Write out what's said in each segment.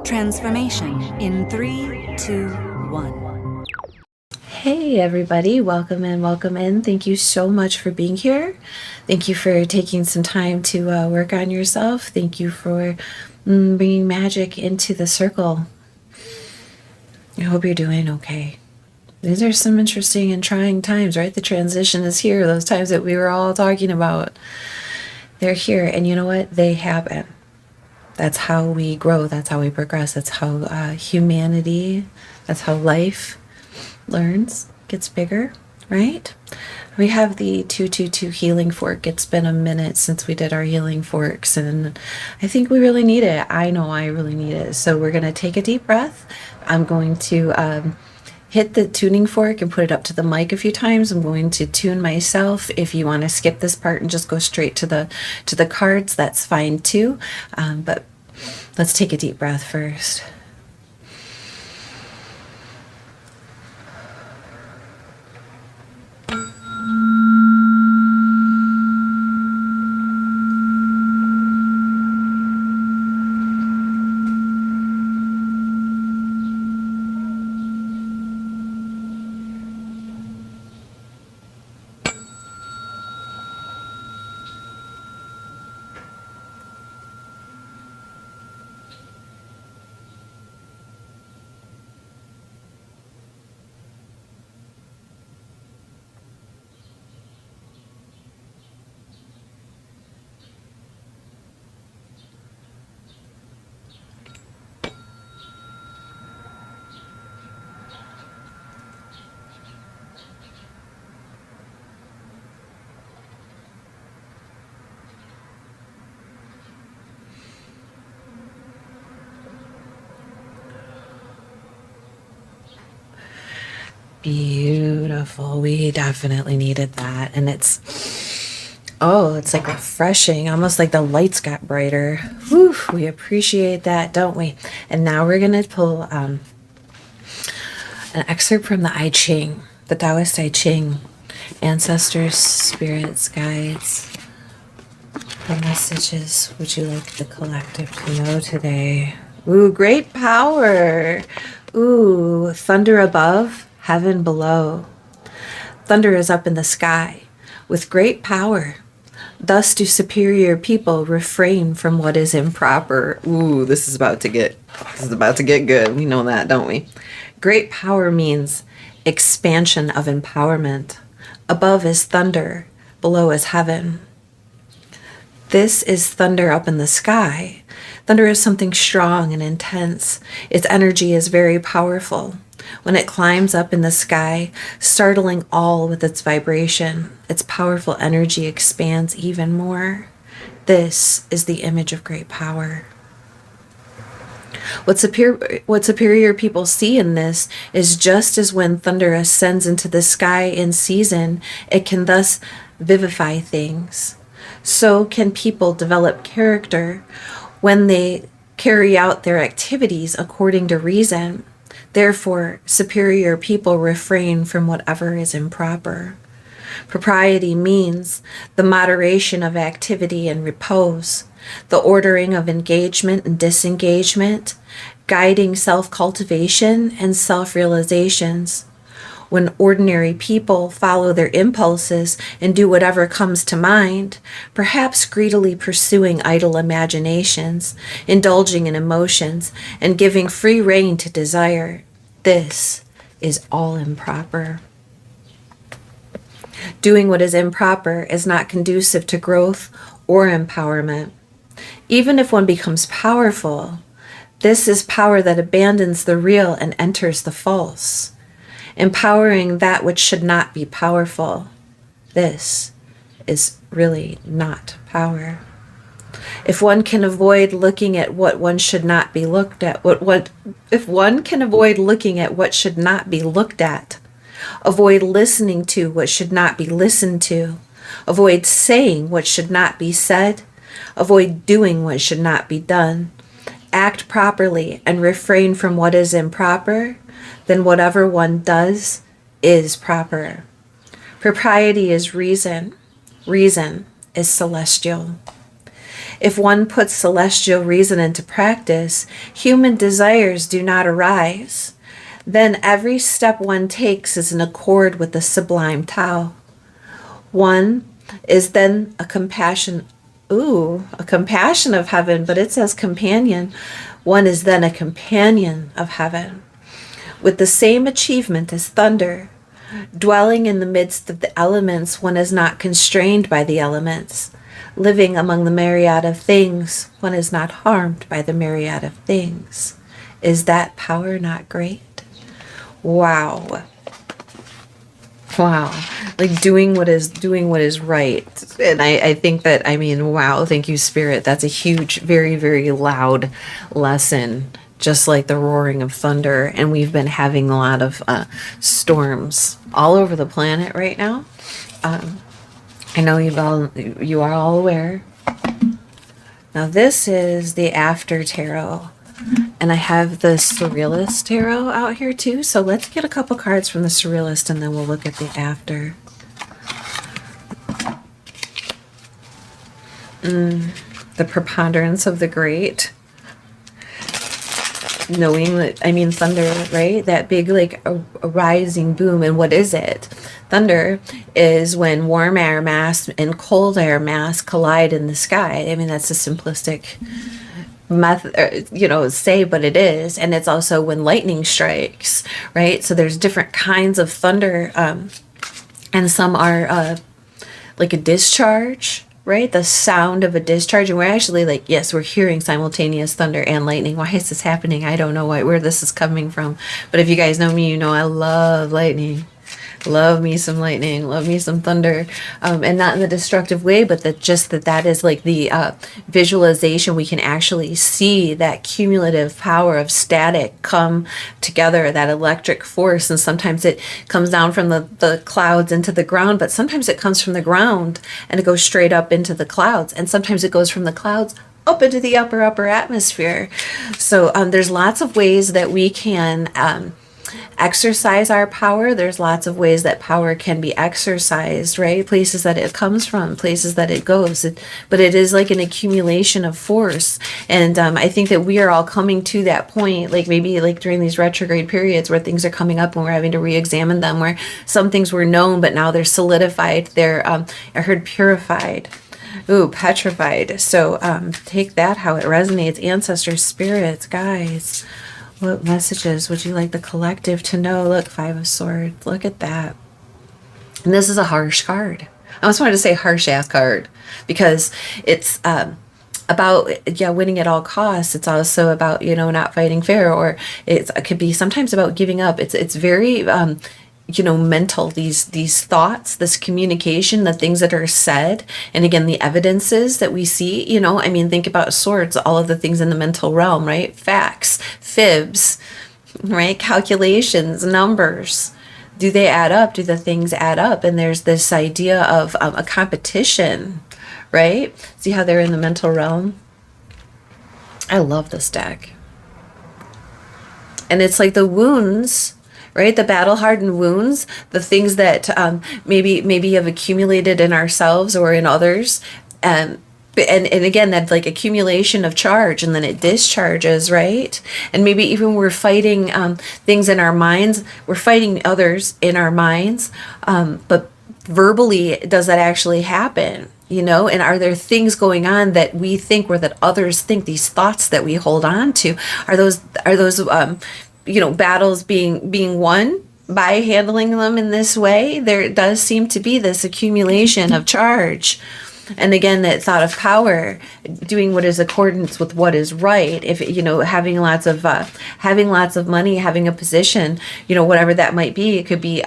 Transformation in 3, 2, 1. Hey everybody, welcome in, welcome in. Thank you so much for being here. Thank you for taking some time to work on yourself. Thank you for bringing magic into the circle. I hope you're doing okay. These are some interesting and trying times, right? The transition is here. Those times that we were all talking about, they're here. And you know what? They happen. That's how we grow. That's how we progress. That's how humanity, that's how life learns, gets bigger, right? We have the 222 healing fork. It's been a minute since we did our healing forks, and I think we really need it. I know I really need it. So we're going to take a deep breath. I'm going to hit the tuning fork and put it up to the mic a few times. I'm going to tune myself. If you want to skip this part and just go straight to the cards, that's fine too. But let's take a deep breath first. Beautiful. We definitely needed that. And it's like refreshing, almost like the lights got brighter. Whew, we appreciate that, don't we? And now we're going to pull an excerpt from the I Ching, the Taoist I Ching. Ancestors, spirits, guides, what messages would you like the collective to know today? Ooh, great power. Ooh, thunder above, heaven below. Thunder is up in the sky with great power. Thus do superior people refrain from what is improper. Ooh, this is about to get good. We know that, don't we? Great power means expansion of empowerment. Above is thunder, below is heaven. This is thunder up in the sky. Thunder is something strong and intense. Its energy is very powerful. When it climbs up in the sky, startling all with its vibration, its powerful energy expands even more. This is the image of great power. What superior people see in this is just as when thunder ascends into the sky in season, it can thus vivify things. So can people develop character when they carry out their activities according to reason. Therefore, superior people refrain from whatever is improper. Propriety means the moderation of activity and repose, the ordering of engagement and disengagement, guiding self-cultivation and self-realizations. When ordinary people follow their impulses and do whatever comes to mind, perhaps greedily pursuing idle imaginations, indulging in emotions, and giving free rein to desire, this is all improper. Doing what is improper is not conducive to growth or empowerment. Even if one becomes powerful, this is power that abandons the real and enters the false. Empowering that which should not be powerful. This is really not power. If one can avoid looking at what one should not be looked at, if one can avoid looking at what should not be looked at, avoid listening to what should not be listened to, avoid saying what should not be said, avoid doing what should not be done, act properly and refrain from what is improper, then whatever one does is proper. Propriety is reason. Reason is celestial. If one puts celestial reason into practice, human desires do not arise. Then every step one takes is in accord with the sublime Tao. One is then a compassion of heaven, but it says companion. One is then a companion of heaven, with the same achievement as thunder. Dwelling in the midst of the elements, one is not constrained by the elements. Living among the myriad of things, one is not harmed by the myriad of things. Is that power not great? Wow. Wow. Like doing what is right. And I think that, I mean, wow, thank you, Spirit. That's a huge, very, very loud lesson, just like the roaring of thunder. And we've been having a lot of storms all over the planet right now. I know you are all aware. Now this is the After Tarot. And I have the Surrealist Tarot out here too. So let's get a couple cards from the Surrealist and then we'll look at the After. The Preponderance of the Great. Knowing that, I mean, thunder, right? That big, like, a rising boom. And what is it? Thunder is when warm air mass and cold air mass collide in the sky. I mean, that's a simplistic method, say, but it is. And it's also when lightning strikes, right? So there's different kinds of thunder, and some are like a discharge, right? The sound of a discharge. And we're actually like, yes, we're hearing simultaneous thunder and lightning. Why is this happening? I don't know where this is coming from. But if you guys know me, you know I love lightning. Love me some lightning, love me some thunder, and not in the destructive way, but that is like the visualization. We can actually see that cumulative power of static come together, that electric force. And sometimes it comes down from the clouds into the ground, but sometimes it comes from the ground and it goes straight up into the clouds. And sometimes it goes from the clouds up into the upper atmosphere. So there's lots of ways that we can exercise our power. There's lots of ways that power can be exercised, right? Places that it comes from, places that it goes. But it is like an accumulation of force. And I think that we are all coming to that point, like maybe like during these retrograde periods where things are coming up and we're having to re-examine them, where some things were known, but now they're solidified. They're, I heard purified. Ooh, petrified. So take that how it resonates. Ancestors, spirits, guys. What messages would you like the collective to know? Look, Five of Swords. Look at that. And this is a harsh card. I almost wanted to say harsh ass card because it's about winning at all costs. It's also about not fighting fair, or it could be sometimes about giving up. It's very mental, these thoughts, this communication, the things that are said, and again the evidences that we see. Think about swords, all of the things in the mental realm, right? Facts, fibs, right? Calculations, numbers. Do they add up? Do the things add up? And there's this idea of a competition, right? See how they're in the mental realm? I love this deck. And it's like the wounds, right? The battle-hardened wounds, the things that maybe have accumulated in ourselves or in others. And again, that like accumulation of charge, and then it discharges, right? And maybe even we're fighting things in our minds. We're fighting others in our minds. But verbally, does that actually happen? And are there things going on that we think or that others think, these thoughts that we hold on to? Are those battles being won by handling them in this way? There does seem to be this accumulation of charge. And again, that thought of power, doing what is accordance with what is right. If, having lots of money, having a position, whatever that might be, it could be,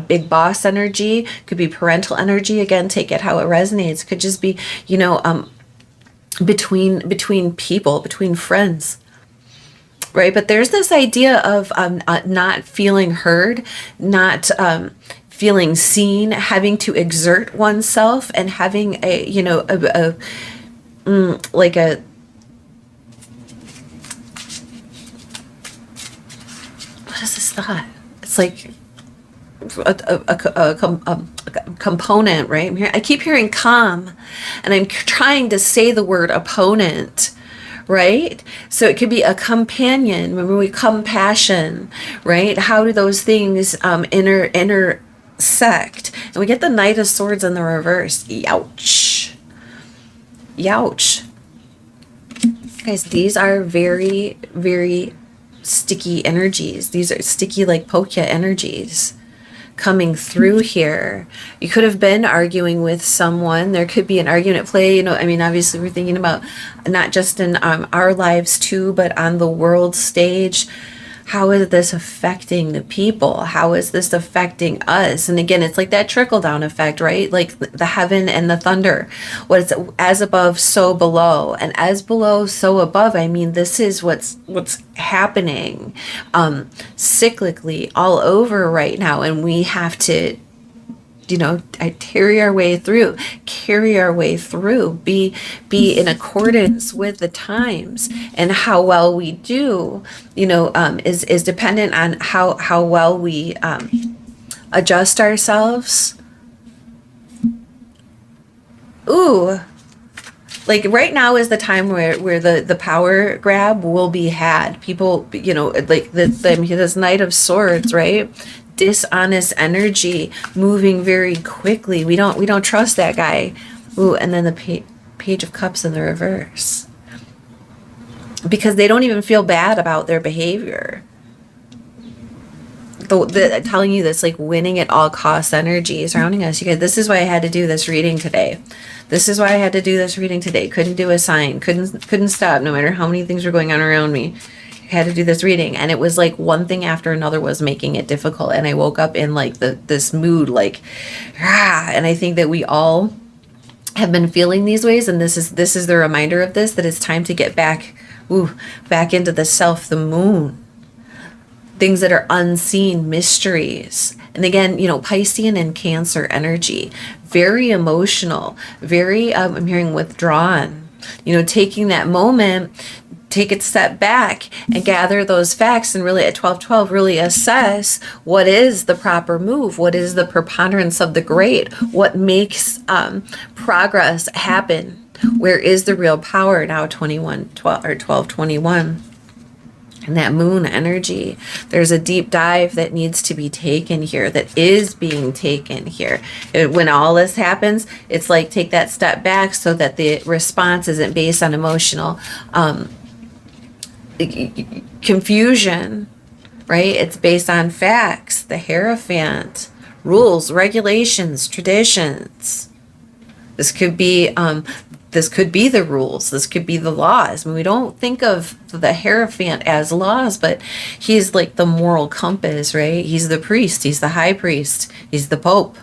big boss energy, could be parental energy. Again, take it how it resonates. Could just be, between people, between friends. Right, but there's this idea of not feeling heard, not feeling seen, having to exert oneself, and having what is this thought? It's like component, right? I keep hearing calm, and I'm trying to say the word opponent, right? So it could be a companion. Remember, we compassion, right? How do those things intersect? And we get the Knight of Swords in the reverse. Youch. Youch. Guys, these are very, very sticky energies. These are sticky like Pokya energies coming through here. You could have been arguing with someone. There could be an argument at play. I mean, obviously we're thinking about not just in our lives too, but on the world stage. How is this affecting the people? How is this affecting us? And again, it's like that trickle down effect, right? Like the heaven and the thunder. What's as above, so below, and as below, so above. I mean, this is what's happening cyclically all over right now, and we have to carry our way through, be in accordance with the times. And how well we do, is dependent on how well we adjust ourselves. Ooh, like right now is the time where the power grab will be had. People, like this Knight of Swords, right? Dishonest energy moving very quickly. We don't trust that guy. Ooh, and then the Page of Cups in the reverse, because they don't even feel bad about their behavior. Telling you this, like winning at all costs energy surrounding us. You guys, this is why I had to do this reading today. Couldn't do a sign. Couldn't stop, no matter how many things were going on around me. Had to do this reading, and it was like one thing after another was making it difficult, and I woke up in like this mood, like and I think that we all have been feeling these ways, and this is the reminder of this, that it's time to get back into the self, the moon, things that are unseen, mysteries. And again, Piscean and Cancer energy, very emotional, very I'm hearing withdrawn, taking that moment, take a step back and gather those facts, and really at 12:12 really assess what is the proper move, what is the preponderance of the great, what makes progress happen, where is the real power. Now 12:21, and that moon energy, there's a deep dive that needs to be taken here, that is being taken here. When all this happens, it's like take that step back so that the response isn't based on emotional confusion, right? It's based on facts, the Hierophant, rules, regulations, traditions. This could be the rules. This could be the laws. I mean, we don't think of the Hierophant as laws, but he's like the moral compass, right? He's the priest. He's the high priest. He's the Pope.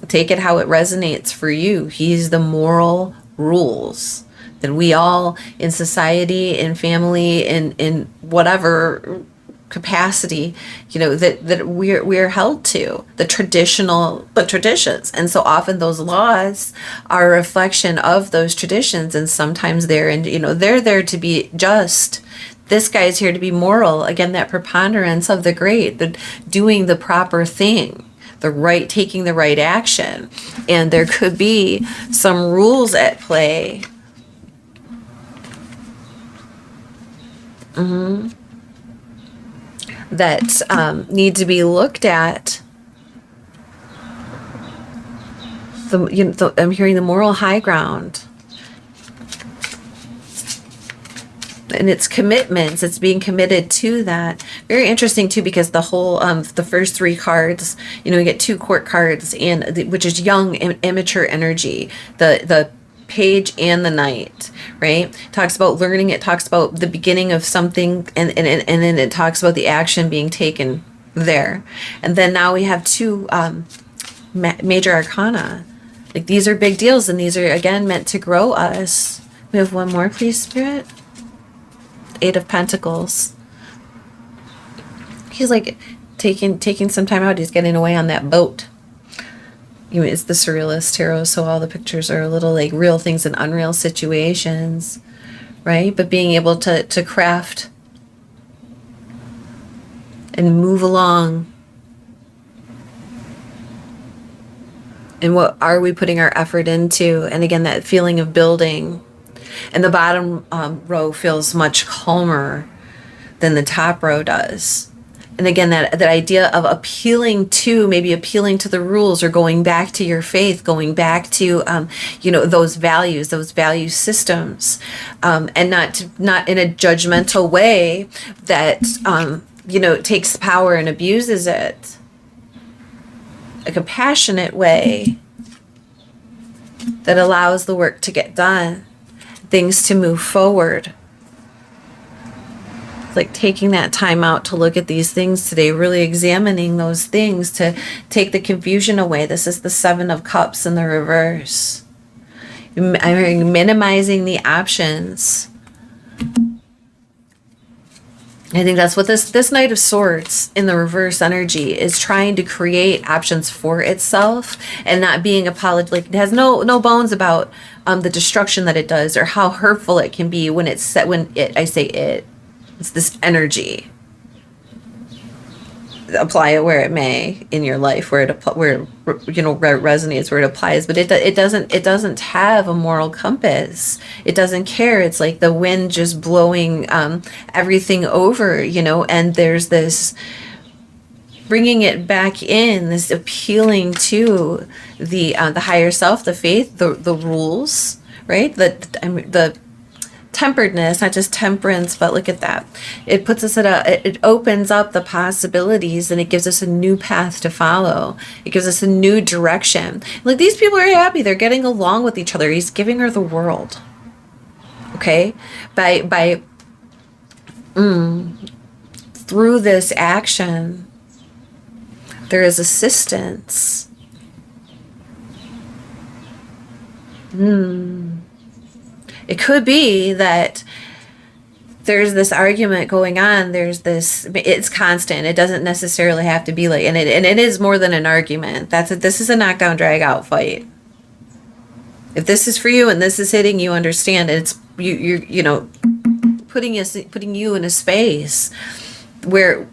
Take it how it resonates for you. He's the moral rules that we all in society, in family, in whatever capacity, that we're held to, the traditions. And so often those laws are a reflection of those traditions, and sometimes they're there to be just. This guy's here to be moral. Again, that preponderance of the great, the doing the proper thing, taking the right action. And there could be some rules at play. That need to be looked at. I'm hearing the moral high ground, and it's commitments. It's being committed to that. Very interesting too, because the whole the first three cards, we get two court cards, and which is young, immature energy. The Page and the Knight, right? Talks about learning. It talks about the beginning of something, and then it talks about the action being taken there. And then now we have two major arcana. Like, these are big deals, and these are again meant to grow us. We have one more, please, Spirit. Eight of Pentacles. He's like taking some time out. He's getting away on that boat. It's the Surrealist Tarot, so all the pictures are a little like real things in unreal situations, right? But being able to craft and move along And what are we putting our effort into? And again, that feeling of building. And the bottom row feels much calmer than the top row does. And again, that idea of maybe appealing to the rules, or going back to your faith, going back to, those values, those value systems, and not in a judgmental way that, takes power and abuses it. A compassionate way that allows the work to get done, things to move forward. Like taking that time out to look at these things today, really examining those things to take the confusion away. This is the 7 of Cups in the reverse. I'm hearing minimizing the options. I think that's what this Knight of Swords in the reverse energy is trying to create options for itself, and not being apologetic. It has no bones about the destruction that it does, or how hurtful it can be when it's set. It's this energy. Apply it where it may in your life, where it resonates, where it applies. But it doesn't have a moral compass. It doesn't care. It's like the wind just blowing everything over, And there's this bringing it back in, this appealing to the higher self, the faith, the rules, right? The temperedness, not just temperance, but look at that. It puts us it opens up the possibilities, and it gives us a new path to follow. It gives us a new direction. Like, these people are happy. They're getting along with each other. He's giving her the world. Okay? Through this action, there is assistance. It could be that there's this argument going on. It's constant. It doesn't necessarily have to be like, and it is more than an argument. This is a knockdown, drag out fight. If this is for you and this is hitting, you understand it. It's putting you in a space where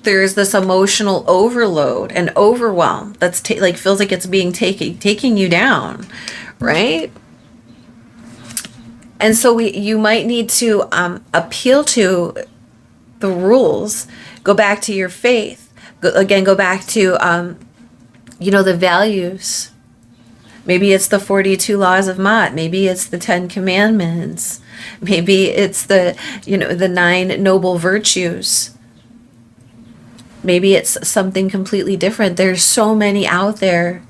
there's this emotional overload and overwhelm that's feels like it's being taking you down, right? And so you might need to appeal to the rules, go back to your faith, go back to, the values. Maybe it's the 42 laws of Mott. Maybe it's the 10 commandments. Maybe it's the 9 noble virtues. Maybe it's something completely different. There's so many out there.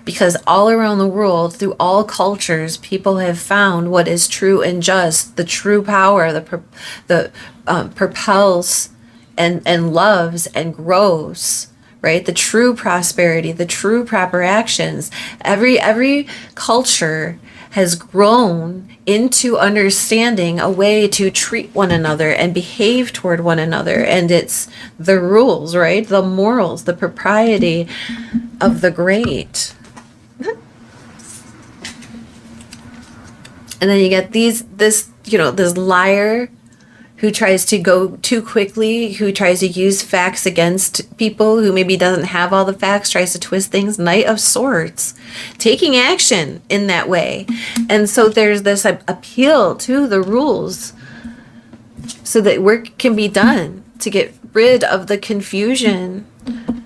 Because all around the world, through all cultures, people have found what is true and just, the true power that propels and loves and grows, right? The true prosperity, the true proper actions. Every culture has grown into understanding a way to treat one another and behave toward one another. And it's the rules, right? The morals, the propriety of the great. And then you get this liar who tries to go too quickly, who tries to use facts against people, who maybe doesn't have all the facts, tries to twist things. Knight of Swords, taking action in that way. And so there's this appeal to the rules so that work can be done to get rid of the confusion. I'm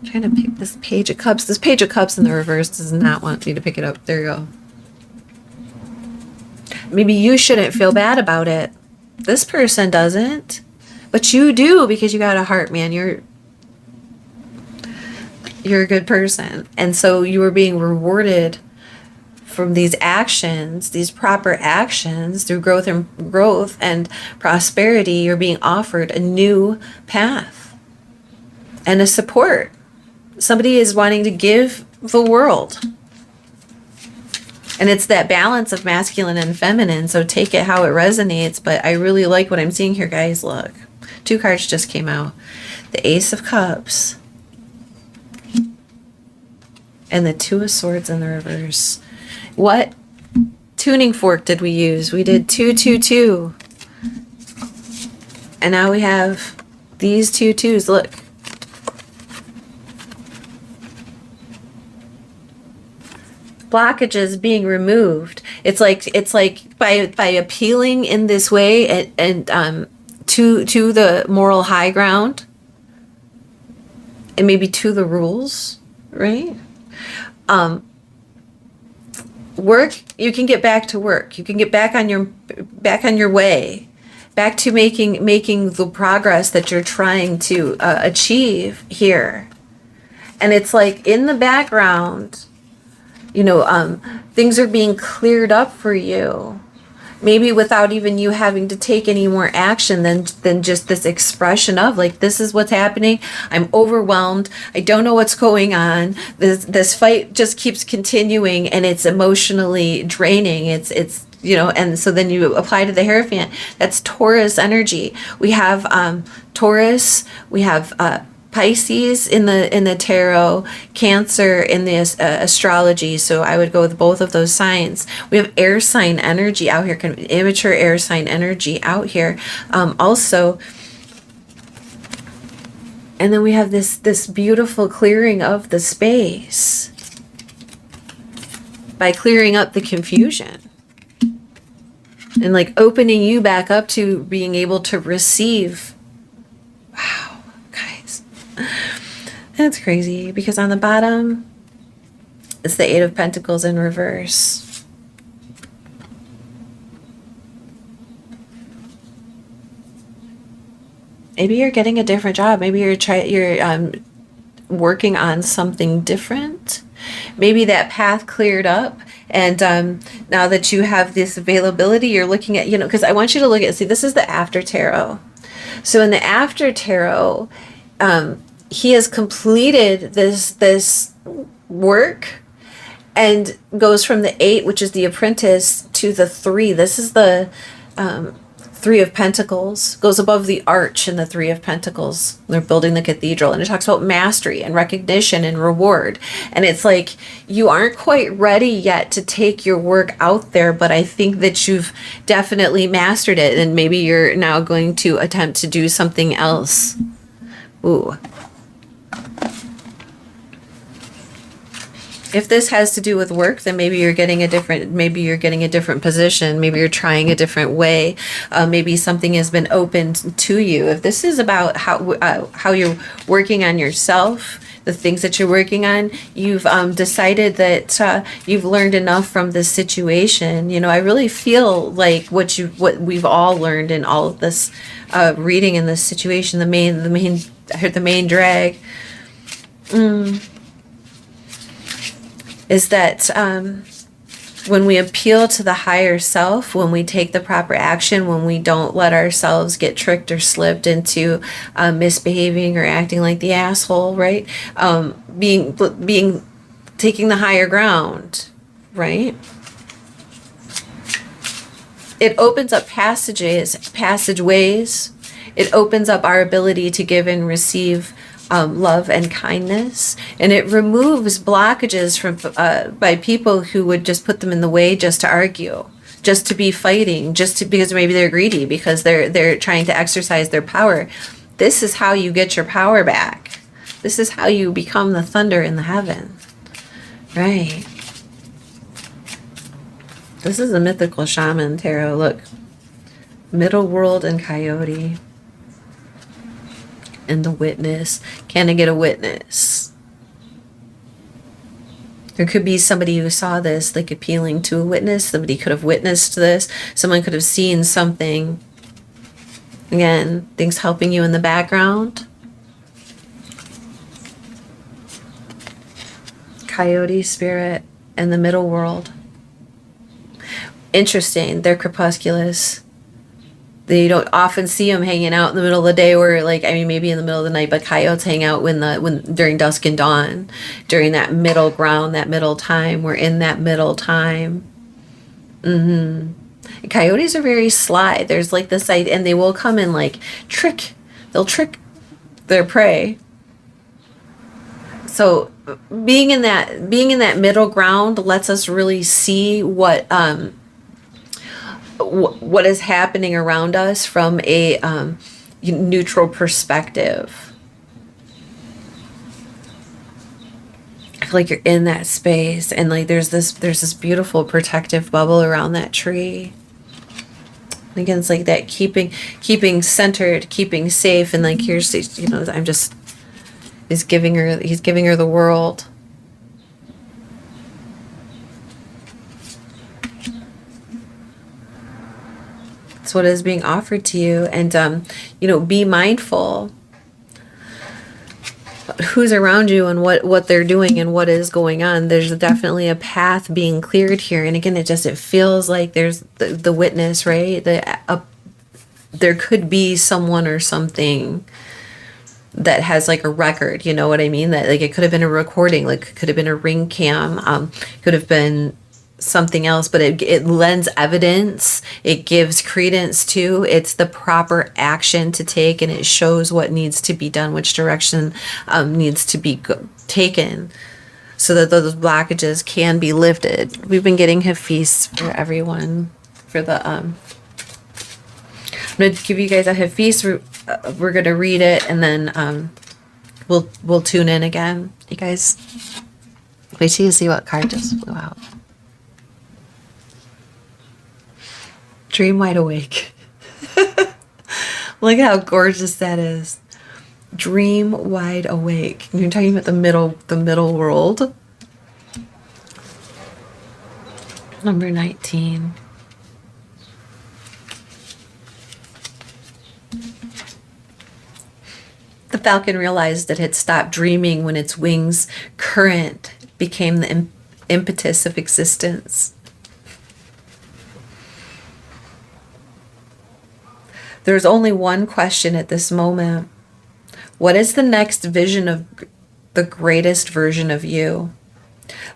trying to pick this Page of Cups. This Page of Cups in the reverse does not want me to pick it up. There you go. Maybe you shouldn't feel bad about it. This person doesn't. But you do, because you got a heart, man. You're a good person. And so you are being rewarded from these actions, these proper actions, through growth and prosperity. You're being offered a new path and a support. Somebody is wanting to give the world. And it's that balance of masculine and feminine. So take it how it resonates. But I really like what I'm seeing here, guys. Look, 2 cards just came out. The Ace of Cups. And the 2 of Swords in the reverse. What tuning fork did we use? We did 2, 2, 2. And now we have these 2 2s. Look. blockages being removed. It's like by appealing in this way and to the moral high ground and maybe to the rules, right? Work, you can get back to work. You can get back on your way, back to making the progress that you're trying to achieve here. And it's like in the background, things are being cleared up for you. Maybe without even you having to take any more action than just this expression of like, this is what's happening. I'm overwhelmed. I don't know what's going on. This fight just keeps continuing and it's emotionally draining. It's and so then you apply to the Hierophant. That's Taurus energy. We have Taurus. We have Pisces in the tarot, Cancer in the astrology. So I would go with both of those signs. We have air sign energy out here, kind of immature air sign energy out here. Also, and then we have this beautiful clearing of the space by clearing up the confusion and like opening you back up to being able to receive. Wow. That's crazy because on the bottom it's the Eight of Pentacles in reverse. Maybe you're getting a different job. Maybe you're working on something different. Maybe that path cleared up and now that you have this availability, you're looking at, because I want you to look at, see, this is the after tarot. So in the after tarot, he has completed this work and goes from the 8, which is the apprentice, to the 3. This is the 3 of Pentacles, goes above the arch in the 3 of Pentacles. They're building the cathedral, and it talks about mastery and recognition and reward. And it's like, you aren't quite ready yet to take your work out there, but I think that you've definitely mastered it, and maybe you're now going to attempt to do something else. Ooh. If this has to do with work, then maybe you're getting a different position. Maybe you're trying a different way. Maybe something has been opened to you. If this is about how you're working on yourself, the things that you're working on, you've decided that you've learned enough from this situation. I really feel like what we've all learned in all of this reading in this situation, the main drag. Is that when we appeal to the higher self, when we take the proper action, when we don't let ourselves get tricked or slipped into misbehaving or acting like the asshole, right? Taking the higher ground, right? It opens up passageways. It opens up our ability to give and receive love and kindness, and it removes blockages from by people who would just put them in the way just to argue, just to be fighting, because maybe they're greedy, because they're trying to exercise their power. This is how you get your power back. This is how you become the thunder in the heaven, right? This is a mythical shaman tarot. Look, middle world and coyote. And the witness. Can I get a witness? There could be somebody who saw this, like appealing to a witness. Somebody could have witnessed this. Someone could have seen something. Again, things helping you in the background. Coyote spirit and the middle world. Interesting. They're crepusculous. You don't often see them hanging out in the middle of the day, or maybe in the middle of the night, but coyotes hang out when during dusk and dawn, during that middle ground, that middle time. We're in that middle time. Coyotes are very sly. There's like this side, and they will come and they'll trick their prey. So being in that middle ground lets us really see what is happening around us from a neutral perspective. like you're in that space, and like there's this beautiful protective bubble around that tree. Again, it's like that keeping centered, keeping safe, and like here's, you know, I'm just, he's giving her the world. It's what is being offered to you, and you know, be mindful who's around you and what they're doing and what is going on. There's definitely a path being cleared here, and again, it feels like there's the witness, right? There could be someone or something that has like a record, you know what I mean? That like it could have been a recording, like it could have been a ring cam, could have been something else, but it lends evidence, it gives credence to, it's the proper action to take, and it shows what needs to be done, which direction needs to be taken, so that those blockages can be lifted. We've been getting Hafiz for everyone for the I'm going to give you guys a Hafiz. We're going to read it, and then we'll tune in again. You guys, wait till you see what card just flew out. Dream wide awake. Look at how gorgeous that is. Dream wide awake. You're talking about the middle world. Number 19. The falcon realized it had stopped dreaming when its wings' current became the impetus of existence. There's only one question at this moment. What is the next vision of the greatest version of you?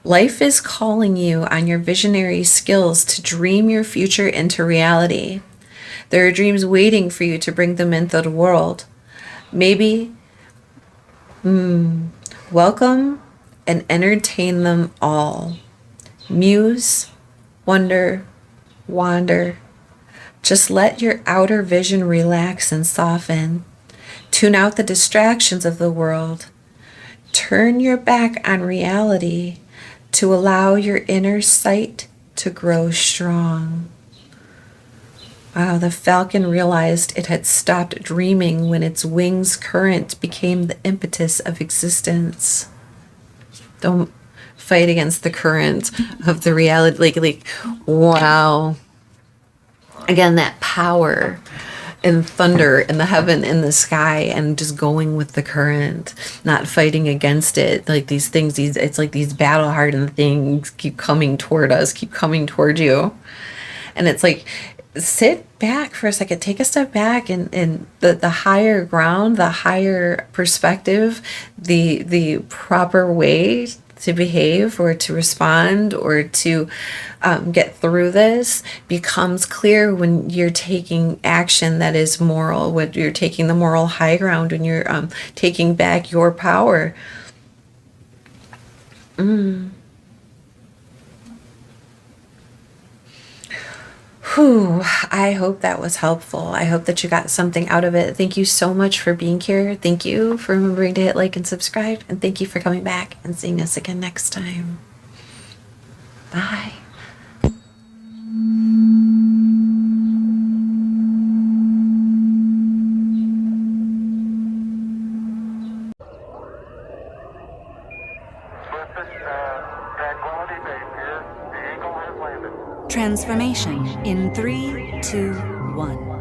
Life is calling you on your visionary skills to dream your future into reality. There are dreams waiting for you to bring them into the world. Maybe, welcome and entertain them all. Muse, wonder, wander. Just let your outer vision relax and soften. Tune out the distractions of the world. Turn your back on reality to allow your inner sight to grow strong. Wow, the falcon realized it had stopped dreaming when its wings' current became the impetus of existence. Don't fight against the current of the reality. Like, wow. Again, that power and thunder in the heaven, in the sky, and just going with the current, not fighting against it. Like these things, it's like these battle hardened things keep coming toward us, keep coming toward you. And it's like, sit back for a second, take a step back, and the higher ground, the higher perspective, the proper way to behave or to respond or to get through this becomes clear when you're taking action that is moral, when you're taking the moral high ground, when you're taking back your power. Whew, I hope that was helpful. I hope that you got something out of it. Thank you so much for being here. Thank you for remembering to hit like and subscribe. And thank you for coming back and seeing us again next time. Bye. Transformation in 3, 2, 1.